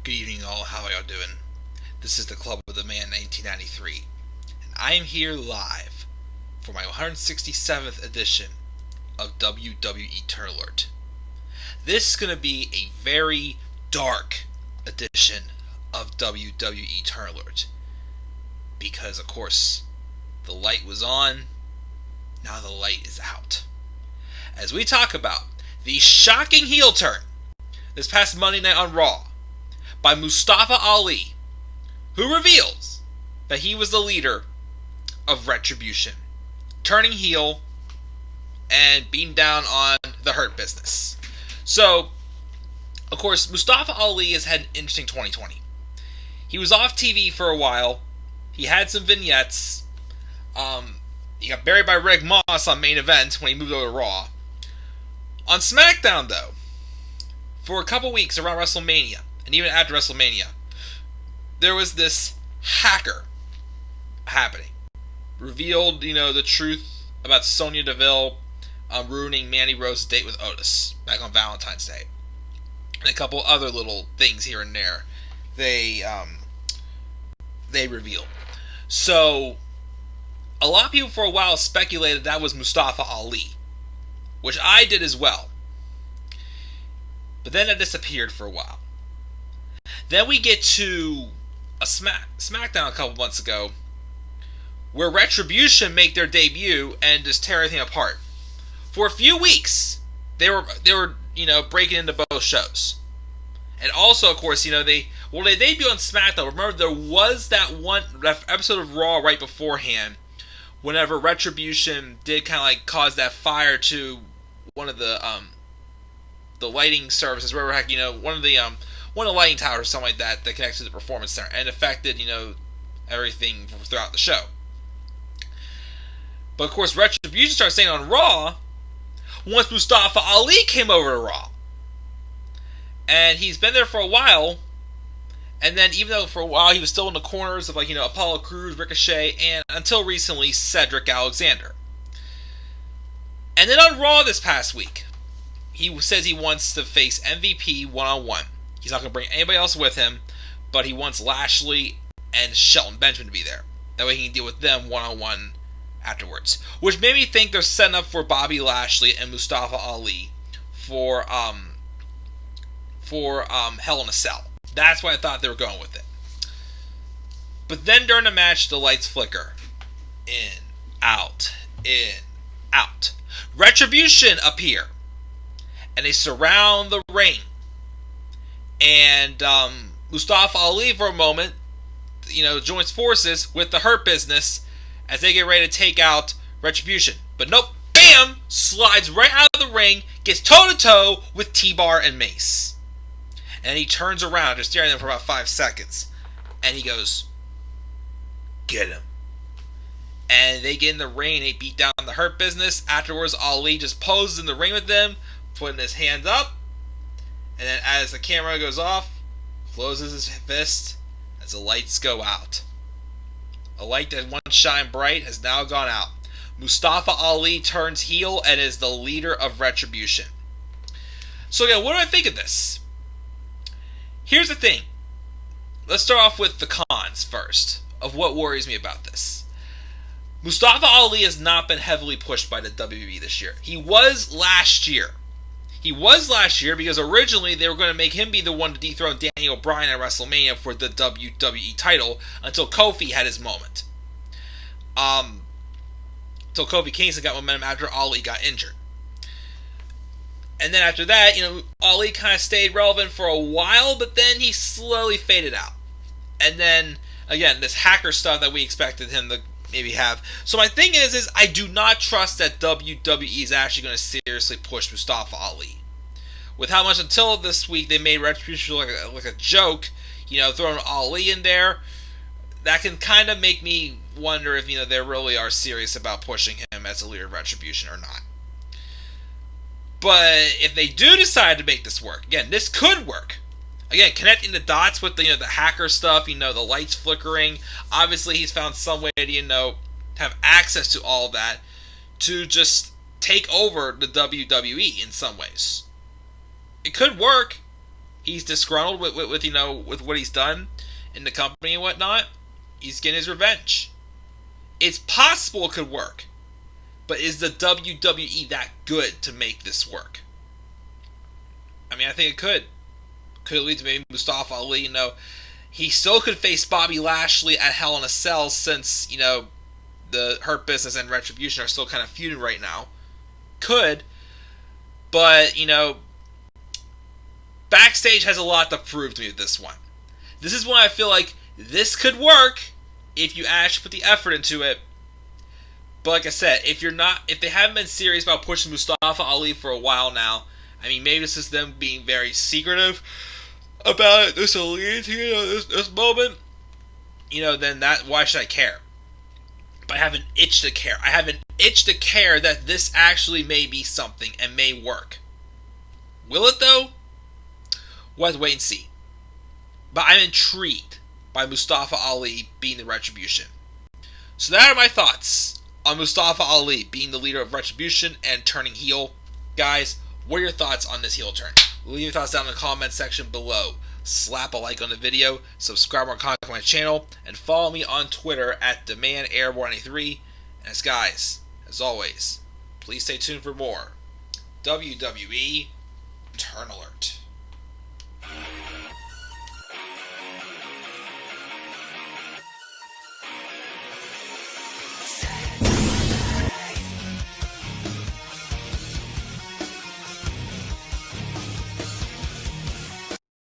Good evening, all. How are y'all doing? This is the Club of the Man 1993, and I am here live for my 167th edition of WWE Turn Alert. This is going to be a very dark edition of WWE Turn Alert because, of course, the light was on, now the light is out. As we talk about the shocking heel turn this past Monday night on Raw by Mustafa Ali, who reveals that he was the leader of Retribution, turning heel and beating down on the Hurt Business. So, of course, Mustafa Ali has had an interesting 2020. He was off TV for a while. He had some vignettes. He got buried by Rick Moss on Main Event when he moved over to Raw. On SmackDown, though, for a couple weeks around WrestleMania, and even after WrestleMania, there was this hacker happening. Revealed, the truth about Sonya Deville ruining Mandy Rose's date with Otis back on Valentine's Day. And a couple other little things here and there they revealed. So, a lot of people for a while speculated that was Mustafa Ali, which I did as well. But then it disappeared for a while. Then we get to a SmackDown a couple months ago, where Retribution make their debut and just tear everything apart. For a few weeks, they were breaking into both shows. And also, of course, they debuted on SmackDown. Remember, there was that episode of Raw right beforehand, whenever Retribution did kind of like cause that fire to one of the lighting services, where one of the lighting towers or something like that connects to the Performance Center and affected everything throughout the show. But of course, Retribution started staying on Raw once Mustafa Ali came over to Raw. And he's been there for a while. And then, even though for a while he was still in the corners of Apollo Crews, Ricochet, and until recently, Cedric Alexander. And then on Raw this past week, he says he wants to face MVP one-on-one. He's not going to bring anybody else with him, but he wants Lashley and Shelton Benjamin to be there. That way he can deal with them one-on-one afterwards. Which made me think they're setting up for Bobby Lashley and Mustafa Ali for Hell in a Cell. That's why I thought they were going with it. But then during the match, the lights flicker. In, out. Retribution appear. And they surround the ring. And Mustafa Ali, for a moment, joins forces with the Hurt Business as they get ready to take out Retribution. But nope, bam! Slides right out of the ring, gets toe-to-toe with T-Bar and Mace. And he turns around, just staring at them for about 5 seconds. And he goes, "Get him." And they get in the ring and they beat down the Hurt Business. Afterwards, Ali just poses in the ring with them, putting his hands up. And then as the camera goes off, closes his fist as the lights go out. A light that once shined bright has now gone out. Mustafa Ali turns heel and is the leader of Retribution. So yeah, what do I think of this? Here's the thing. Let's start off with the cons first, of what worries me about this. Mustafa Ali has not been heavily pushed by the WWE this year. He was last year because originally they were going to make him be the one to dethrone Daniel Bryan at WrestleMania for the WWE title until Kofi had his moment. Until Kofi Kingston got momentum after Ali got injured. And then after that, Ali kind of stayed relevant for a while, but then he slowly faded out. And then, again, this hacker stuff that we expected him to maybe have. So my thing is I do not trust that WWE is actually going to seriously push Mustafa Ali. With how much until this week they made Retribution like a joke, throwing Ali in there, that can kind of make me wonder if, they really are serious about pushing him as a leader of Retribution or not. But if they do decide to make this work, again, this could work. Again, connecting the dots with the hacker stuff, the lights flickering. Obviously, he's found some way to have access to all that to just take over the WWE in some ways. It could work. He's disgruntled with what he's done in the company and whatnot. He's getting his revenge. It's possible it could work, but is the WWE that good to make this work? I mean, I think it could. Could lead to maybe Mustafa Ali. He still could face Bobby Lashley at Hell in a Cell since the Hurt Business and Retribution are still kind of feuding right now. Could, but Backstage has a lot to prove to me with this one. This is when I feel like this could work if you actually put the effort into it. But like I said, if they haven't been serious about pushing Mustafa Ali for a while now, I mean, maybe this is them being very secretive about it. This will lead to this moment. Then why should I care? But I have an itch to care. I have an itch to care that this actually may be something and may work. Will it though? We'll have to wait and see. But I'm intrigued by Mustafa Ali being the Retribution. So that are my thoughts on Mustafa Ali being the leader of Retribution and turning heel. Guys, what are your thoughts on this heel turn? Leave your thoughts down in the comment section below. Slap a like on the video, subscribe or comment on my channel, and follow me on Twitter at DemandAirborne93. And guys, as always, please stay tuned for more WWE Turn Alert.